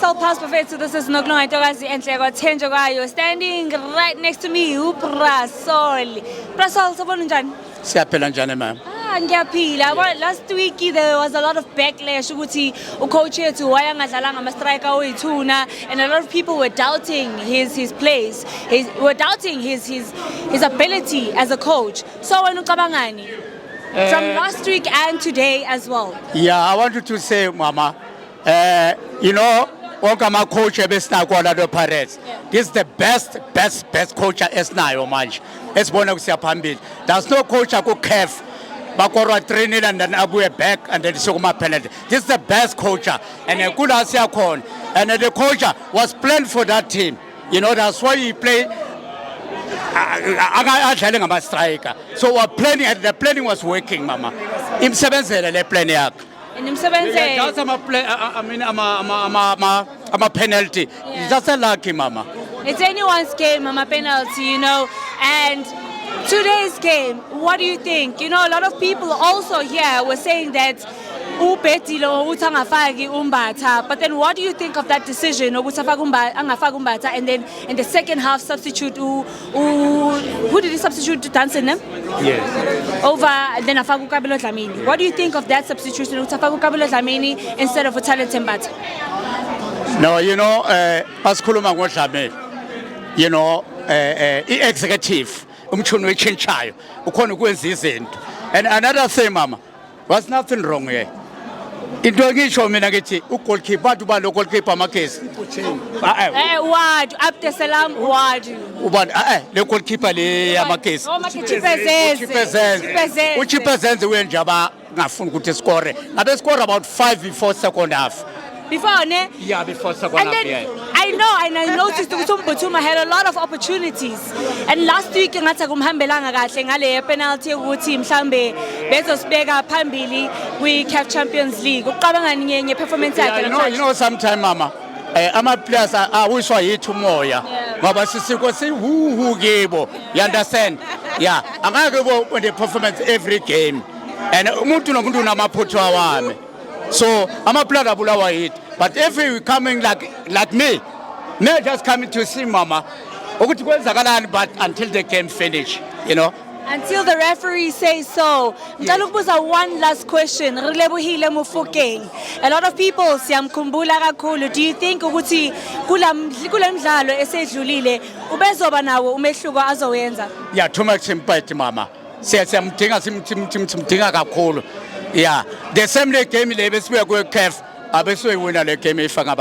Crystal Pulse Buffet, this is Nokulunga Ntokazi Enhleko Thenjokwayo. Standing right next to me, uPrasol. Prasol, sabona njani? Siyaphila njani ma'am? Ngiyaphila. Last week there was a lot of backlash ukuthi ucoach yethu wayangadlalanga ama-striker oyithuna, and a lot of people were doubting his place. Were doubting his ability as a coach. So wena ucabangani? From last week and today as well. Yeah, I wanted to say, Mama, you know, my coach the Pirates. This is the best coach esnayo manje. Esibona kusiyaphambili. There's no coach who could have Bakora training and then abuye back and then sukuma penalty. This is the best coach, and a good Asiakon. And the coach was planned for that team. You know, that's why he played. I'm telling about striker. So we're planning, and the planning was working, Mama. In 7 the planning. And in 7 That's I'm a penalty. Yeah. That's a lucky, Mama. It's anyone's game, a penalty, you know. And today's game, what do you think? You know, a lot of people also here were saying that but then what do you think of that decision? And then in the second half substitute who did he substitute to Tansen? Yes. Over then Afaku Kabelo Dlamini. What do you think of that substitution Afaku Kabelo Dlamini instead of Utale Tembata? No, you know, Paskuluma Wasame, you know, executive, Chinchayo, and another thing, Mama, was nothing wrong here. Into a show me nageti, goalkeeper to the goalkeeper Marquez. Ward, Abdesalam, Ward. The goalkeeper Marquez. Which presents when Jabba Nafun could score. Now they score about 5 before second half. Before, ne? Yeah, before second and half. Then, Yeah. I know, and I noticed Butuma had a lot of opportunities. And last week, ngale penalty ukuthi mhlambe bezosibeka phambili we CAF Champions League. Uqabanga ngenye performance yakhe namhlanje. You know sometimes Mama, ama players are wiswa yethu moya. Ngoba sisiko sihu kibo. You understand? Yeah. Angeke when the performance every game. And umuntu nomuntu unamaphutho awami. So I'm a player abulawa it. But if you coming like me just coming to see Mama, but until the game finish, you know. Until the referee says so. Mtalukubuza one last question. Relebohile Mufokeng. A lot of people siyamkhumbula kakhulu. Do you think ukuthi kula mdlalo esedlulile ubezoba nawo umehluko azowenza? Yeah, too much sympathy, Mama. Simdinga kakhulu. Yeah, the same game le besiwe ku CAF abesiwe wina le game ifanga